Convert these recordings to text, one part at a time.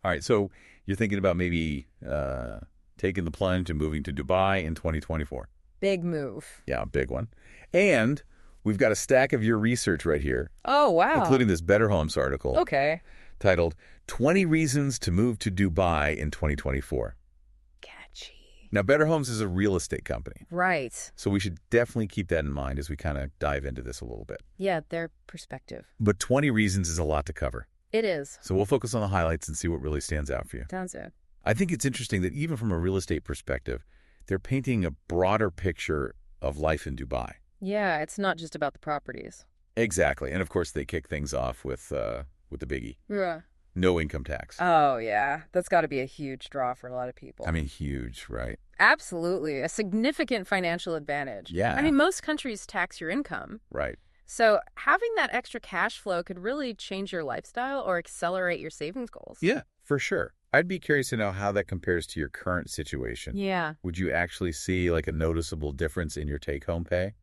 All right, so you're thinking about maybe taking the plunge and moving to Dubai in 2024. Big move. Yeah, a big one. And we've got a stack of your research right here, Oh, wow. including this Better Homes article Okay. titled 20 Reasons to Move to Dubai in 2024. Catchy. Now, Better Homes is a real estate company, Right. so we should definitely keep that in mind as we kind of dive into this a little bit. Yeah, their perspective. But 20 reasons is a lot to cover, It is. so we'll focus on the highlights and see what really stands out for you. Sounds good. I think it's interesting that even from a real estate perspective, they're painting a broader picture of life in Dubai. Yeah, it's not just about the properties. Exactly. And of course, they kick things off with the biggie. Yeah. No income tax. Oh, yeah. That's got to be a huge draw for a lot of people. I mean, huge, right? Absolutely. A significant financial advantage. Yeah. I mean, most countries tax your income. Right. So having that extra cash flow could really change your lifestyle or accelerate your savings goals. Yeah, for sure. I'd be curious to know how that compares to your current situation. Yeah. Would you actually see like a noticeable difference in your take-home pay?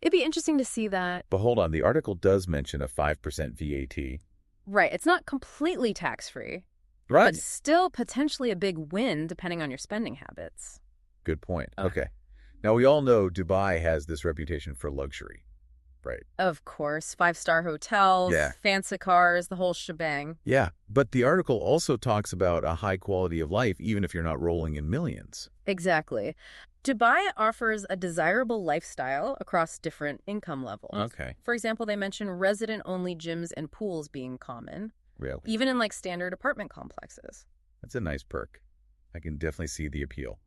It'd be interesting to see that. But hold on, the article does mention a 5% VAT. Right. It's not completely tax-free, Right. but still potentially a big win depending on your spending habits. Good point. Oh. Okay. Now, we all know Dubai has this reputation for luxury, right? Of course, 5-star hotels, Yeah. fancy cars, the whole shebang. Yeah, but the article also talks about a high quality of life, even if you're not rolling in millions. Exactly. Dubai offers a desirable lifestyle across different income levels. Okay. For example, they mention resident-only gyms and pools being common, Really? even in like standard apartment complexes. That's a nice perk. I can definitely see the appeal.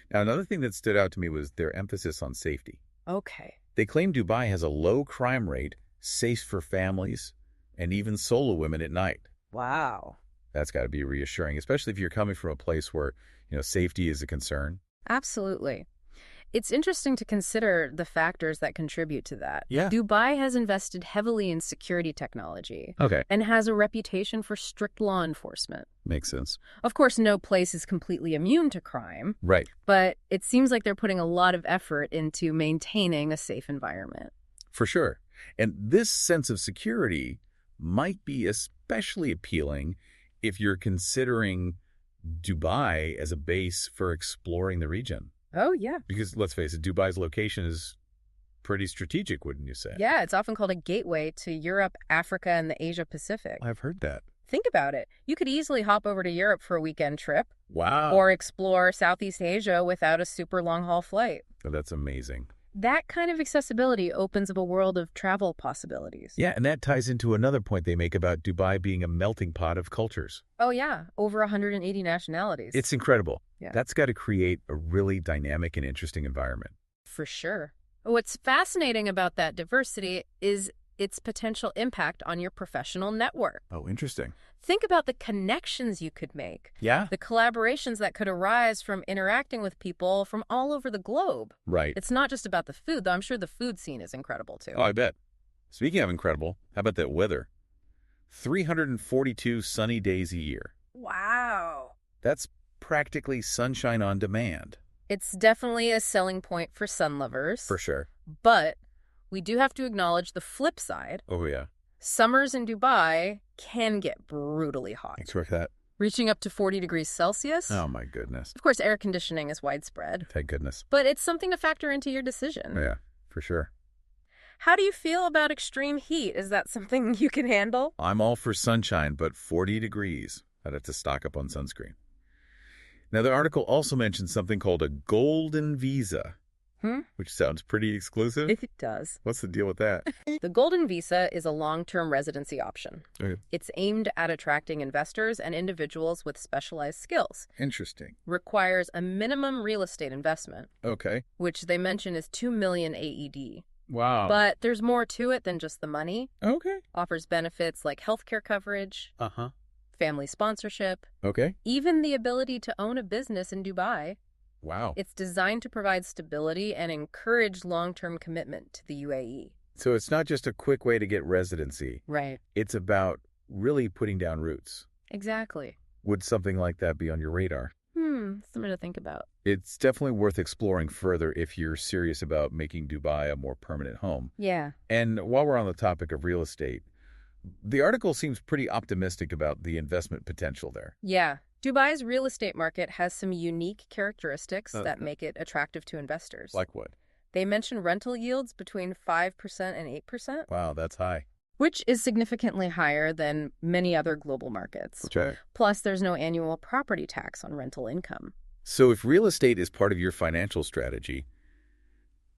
Now, another thing that stood out to me was their emphasis on safety. Okay. They claim Dubai has a low crime rate, safe for families, and even solo women at night. Wow. That's got to be reassuring, especially if you're coming from a place where, safety is a concern. Absolutely. It's interesting to consider the factors that contribute to that. Yeah. Dubai has invested heavily in security technology Okay. and has a reputation for strict law enforcement. Makes sense. Of course, no place is completely immune to crime, Right. but it seems like they're putting a lot of effort into maintaining a safe environment. For sure. And this sense of security might be especially appealing if you're considering Dubai as a base for exploring the region. Oh, yeah. Because let's face it, Dubai's location is pretty strategic, wouldn't you say? Yeah, it's often called a gateway to Europe, Africa, and the Asia Pacific. I've heard that. Think about it. You could easily hop over to Europe for a weekend trip Wow. or explore Southeast Asia without a super long-haul flight. Oh, that's amazing. That kind of accessibility opens up a world of travel possibilities. Yeah, and that ties into another point they make about Dubai being a melting pot of cultures. Oh, yeah. Over 180 nationalities. It's incredible. Yeah. That's got to create a really dynamic and interesting environment. For sure. What's fascinating about that diversity is its potential impact on your professional network. Oh, interesting. Think about the connections you could make, Yeah? the collaborations that could arise from interacting with people from all over the globe. Right. It's not just about the food, though I'm sure the food scene is incredible, too. Oh, I bet. Speaking of incredible, how about that weather? 342 sunny days a year. Wow. That's practically sunshine on demand. It's definitely a selling point for sun lovers. For sure. But we do have to acknowledge the flip side. Oh, yeah. Summers in Dubai can get brutally hot, Thanks for that. reaching up to 40 degrees Celsius. Oh, my goodness. Of course, air conditioning is widespread, Thank goodness. but it's something to factor into your decision. Yeah, for sure. How do you feel about extreme heat? Is that something you can handle? I'm all for sunshine, but 40 degrees. I'd have to stock up on sunscreen. Now, the article also mentions something called a golden visa, which sounds pretty exclusive. It does. What's the deal with that? The Golden Visa is a long-term residency option. Okay. It's aimed at attracting investors and individuals with specialized skills. Interesting. Requires a minimum real estate investment, Okay. which they mention is 2 million AED. Wow. But there's more to it than just the money. Okay. Offers benefits like healthcare coverage, Uh-huh. family sponsorship, Okay. even the ability to own a business in Dubai. Wow. It's designed to provide stability and encourage long-term commitment to the UAE. So it's not just a quick way to get residency. Right. It's about really putting down roots. Exactly. Would something like that be on your radar? Something to think about. It's definitely worth exploring further if you're serious about making Dubai a more permanent home. Yeah. And while we're on the topic of real estate, The article seems pretty optimistic about the investment potential there. Yeah. Dubai's real estate market has some unique characteristics that make it attractive to investors. Like what? They mention rental yields between 5% and 8%, Wow, that's high. which is significantly higher than many other global markets. Okay. Plus, there's no annual property tax on rental income. So if real estate is part of your financial strategy,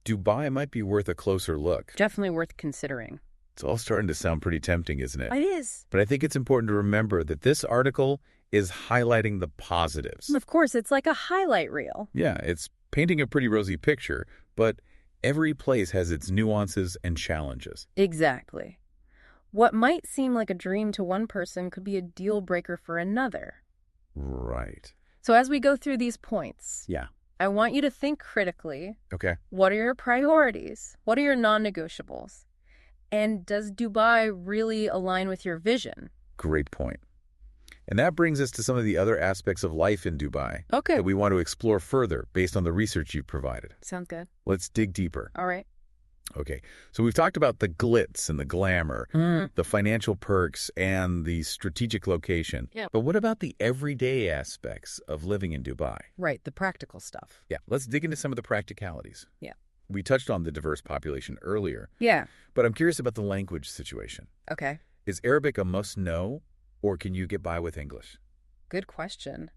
Dubai might be worth a closer look. Definitely worth considering. It's all starting to sound pretty tempting, isn't it? It is. But I think it's important to remember that this article is highlighting the positives. Of course, it's like a highlight reel. Yeah, it's painting a pretty rosy picture, but every place has its nuances and challenges. Exactly. What might seem like a dream to one person could be a deal breaker for another. Right. So as we go through these points, Yeah. I want you to think critically. Okay. What are your priorities? What are your non-negotiables? And does Dubai really align with your vision? Great point. And that brings us to some of the other aspects of life in Dubai Okay. that we want to explore further based on the research you've provided. Sounds good. Let's dig deeper. All right. Okay, so we've talked about the glitz and the glamour, the financial perks, and the strategic location. Yeah. But what about the everyday aspects of living in Dubai? Right, the practical stuff. Yeah, let's dig into some of the practicalities. Yeah. We touched on the diverse population earlier, Yeah. but I'm curious about the language situation. Okay. Is Arabic a must-know, or can you get by with English? Good question.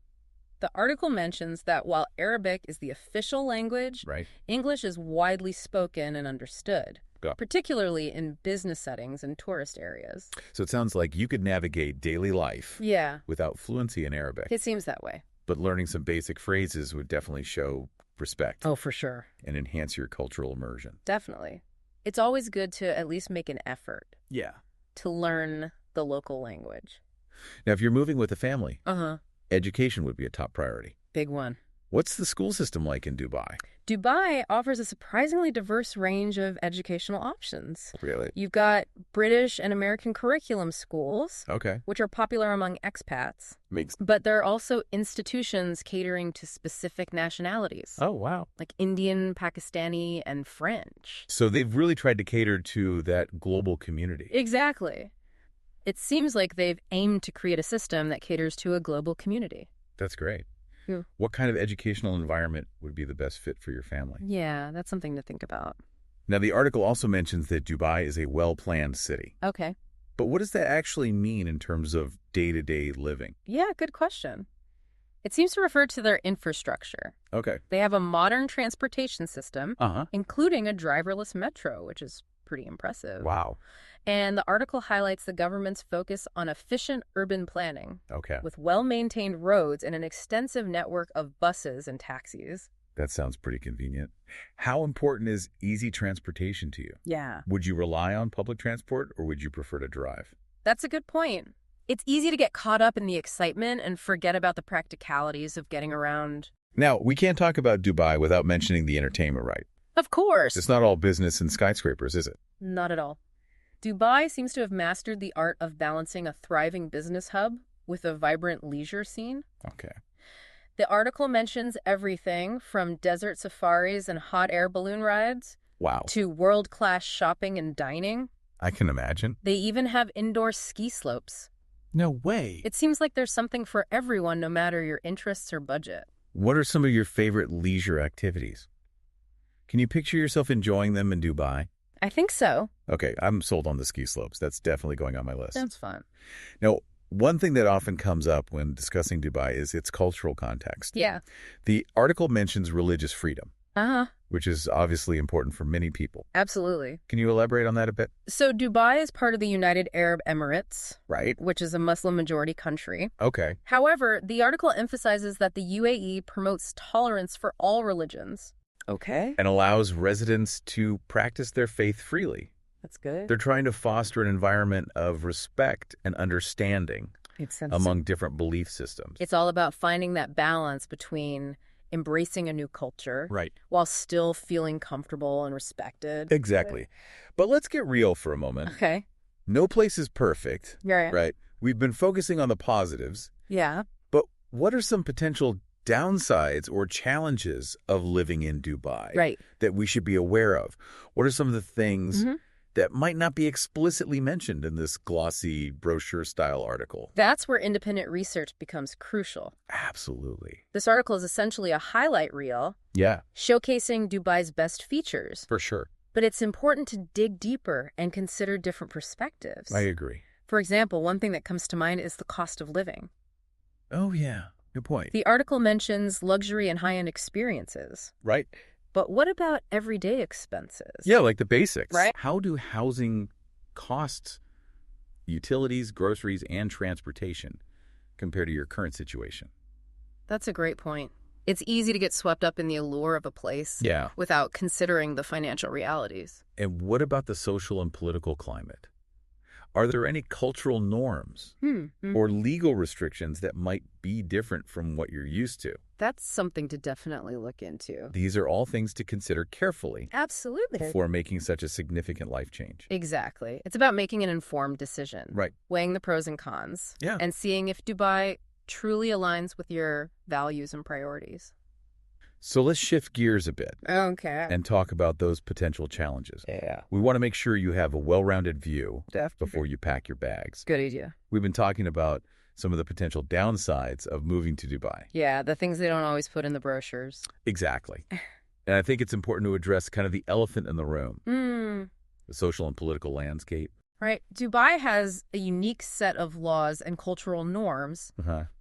The article mentions that while Arabic is the official language, Right. English is widely spoken and understood, Yeah. particularly in business settings and tourist areas. So it sounds like you could navigate daily life Yeah, without fluency in Arabic, it seems that way. but learning some basic phrases would definitely show respect Oh, for sure. and enhance your cultural immersion. Definitely. It's always good to at least make an effort Yeah. to learn the local language. Now, if you're moving with a family, Uh-huh. education would be a top priority. Big one. What's the school system like in Dubai? Dubai offers a surprisingly diverse range of educational options. Really? You've got British and American curriculum schools, Okay. which are popular among expats, Makes. but there are also institutions catering to specific nationalities, Oh, wow. like Indian, Pakistani, and French. So they've really tried to cater to that global community. Exactly. It seems like they've aimed to create a system that caters to a global community. That's great. Yeah. What kind of educational environment would be the best fit for your family? Yeah, that's something to think about. Now, the article also mentions that Dubai is a well-planned city. Okay. But what does that actually mean in terms of day-to-day living? Yeah, good question. It seems to refer to their infrastructure. Okay. They have a modern transportation system, Uh-huh. including a driverless metro, which is pretty impressive. Wow. And the article highlights the government's focus on efficient urban planning Okay. with well-maintained roads and an extensive network of buses and taxis. That sounds pretty convenient. How important is easy transportation to you? Yeah. Would you rely on public transport or would you prefer to drive? That's a good point. It's easy to get caught up in the excitement and forget about the practicalities of getting around. Now, we can't talk about Dubai without mentioning the entertainment, right? Of course. It's not all business and skyscrapers, is it? Not at all. Dubai seems to have mastered the art of balancing a thriving business hub with a vibrant leisure scene. Okay. The article mentions everything from desert safaris and hot air balloon rides Wow. to world-class shopping and dining. I can imagine. They even have indoor ski slopes. No way. It seems like there's something for everyone, no matter your interests or budget. What are some of your favorite leisure activities? Can you picture yourself enjoying them in Dubai? I think so. Okay, I'm sold on the ski slopes. That's definitely going on my list. That's fun. Now, one thing that often comes up when discussing Dubai is its cultural context. Yeah. The article mentions religious freedom, Uh-huh. which is obviously important for many people. Absolutely. Can you elaborate on that a bit? So Dubai is part of the United Arab Emirates, Right. which is a Muslim-majority country. Okay. However, the article emphasizes that the UAE promotes tolerance for all religions. Okay. And allows residents to practice their faith freely. That's good. They're trying to foster an environment of respect and understanding Makes sense. among different belief systems. It's all about finding that balance between embracing a new culture Right. while still feeling comfortable and respected. Exactly. But let's get real for a moment. Okay. No place is perfect, Yeah. right? We've been focusing on the positives, Yeah. but what are some potential downsides or challenges of living in Dubai Right. that we should be aware of? What are some of the things Mhm. that might not be explicitly mentioned in this glossy brochure-style article. That's where independent research becomes crucial. Absolutely. This article is essentially a highlight reel Yeah, showcasing Dubai's best features, for sure. but it's important to dig deeper and consider different perspectives. I agree. For example, one thing that comes to mind is the cost of living. Oh, yeah. Good point. The article mentions luxury and high-end experiences. Right? But what about everyday expenses? Yeah, like the basics. Right. How do housing costs, utilities, groceries, and transportation compare to your current situation? That's a great point. It's easy to get swept up in the allure of a place Yeah. without considering the financial realities. And what about the social and political climate? Are there any cultural norms or legal restrictions that might be different from what you're used to? That's something to definitely look into. These are all things to consider carefully Absolutely. before making such a significant life change. Exactly. It's about making an informed decision. Right. Weighing the pros and cons. Yeah. And seeing if Dubai truly aligns with your values and priorities. So let's shift gears a bit Okay. and talk about those potential challenges. Yeah. We want to make sure you have a well-rounded view Definitely. before you pack your bags. Good idea. We've been talking about some of the potential downsides of moving to Dubai. Yeah, the things they don't always put in the brochures. Exactly. And I think it's important to address kind of the elephant in the room, the social and political landscape. Right. Dubai has a unique set of laws and cultural norms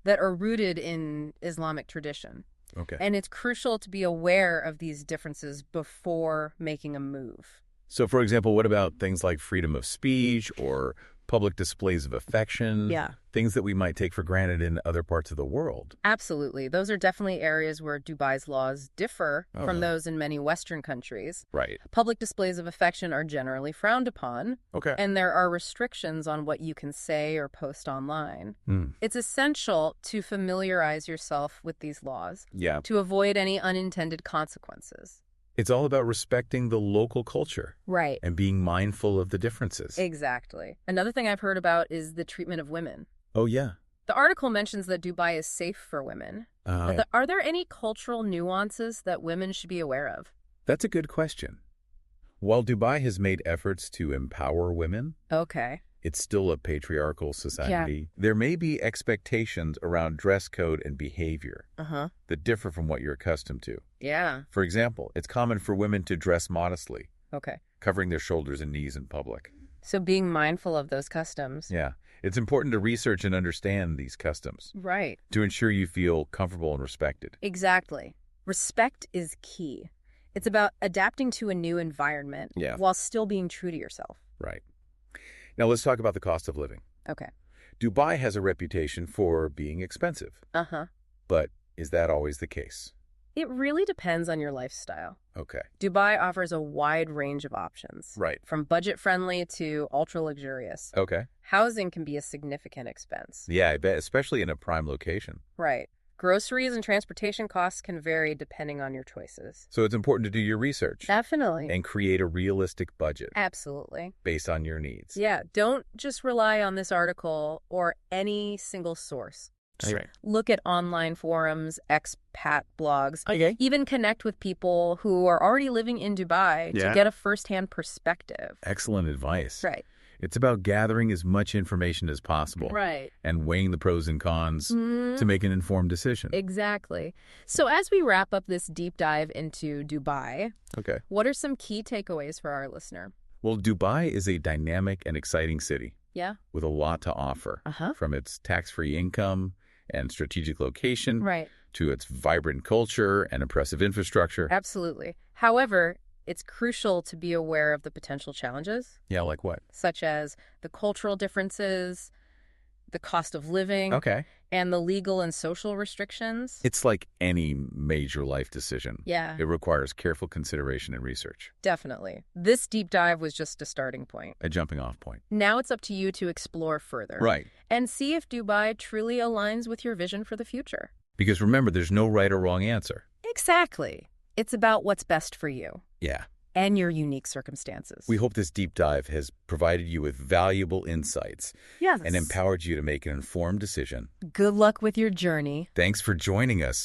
that are rooted in Islamic tradition. Okay. And it's crucial to be aware of these differences before making a move. So, for example, what about things like freedom of speech or public displays of affection? Yeah. Things that we might take for granted in other parts of the world. Absolutely. Those are definitely areas where Dubai's laws differ Oh, from yeah. those in many Western countries. Right. Public displays of affection are generally frowned upon, Okay. and there are restrictions on what you can say or post online. It's essential to familiarize yourself with these laws Yeah. to avoid any unintended consequences. It's all about respecting the local culture Right. and being mindful of the differences. Exactly. Another thing I've heard about is the treatment of women. Oh, yeah. The article mentions that Dubai is safe for women. Are there any cultural nuances that women should be aware of? That's a good question. While Dubai has made efforts to empower women, Okay. it's still a patriarchal society. There may be expectations around dress code and behavior Uh-huh. that differ from what you're accustomed to. Yeah. For example, it's common for women to dress modestly, Okay. covering their shoulders and knees in public. So being mindful of those customs. Yeah. It's important to research and understand these customs Right. to ensure you feel comfortable and respected. Exactly. Respect is key. It's about adapting to a new environment while still being true to yourself. Right. Now let's talk about the cost of living. Okay. Dubai has a reputation for being expensive, Uh-huh. but is that always the case? It really depends on your lifestyle. Okay. Dubai offers a wide range of options. Right. From budget-friendly to ultra-luxurious. Okay. Housing can be a significant expense. Yeah, I bet, especially in a prime location. Right. Groceries and transportation costs can vary depending on your choices. So it's important to do your research Definitely. and create a realistic budget Absolutely. based on your needs. Yeah, don't just rely on this article or any single source. Right. Look at online forums, expat blogs, Okay. even connect with people who are already living in Dubai to Yeah. get a firsthand perspective. Excellent advice. Right. It's about gathering as much information as possible Right. and weighing the pros and cons to make an informed decision. Exactly. So as we wrap up this deep dive into Dubai, Okay. what are some key takeaways for our listener? Well, Dubai is a dynamic and exciting city Yeah. with a lot to offer, Uh-huh. from its tax-free income and strategic location Right. to its vibrant culture and impressive infrastructure. Absolutely. However, it's crucial to be aware of the potential challenges, Yeah, like what? such as the cultural differences, the cost of living, Okay. and the legal and social restrictions. It's like any major life decision. Yeah, It requires careful consideration and research, definitely. This deep dive was just a starting point. a jumping off point. Now it's up to you to explore further. Right. And see if Dubai truly aligns with your vision for the future. Because remember, there's no right or wrong answer. Exactly. It's about what's best for you Yeah. and your unique circumstances. We hope this deep dive has provided you with valuable insights Yes. and empowered you to make an informed decision. Good luck with your journey. Thanks for joining us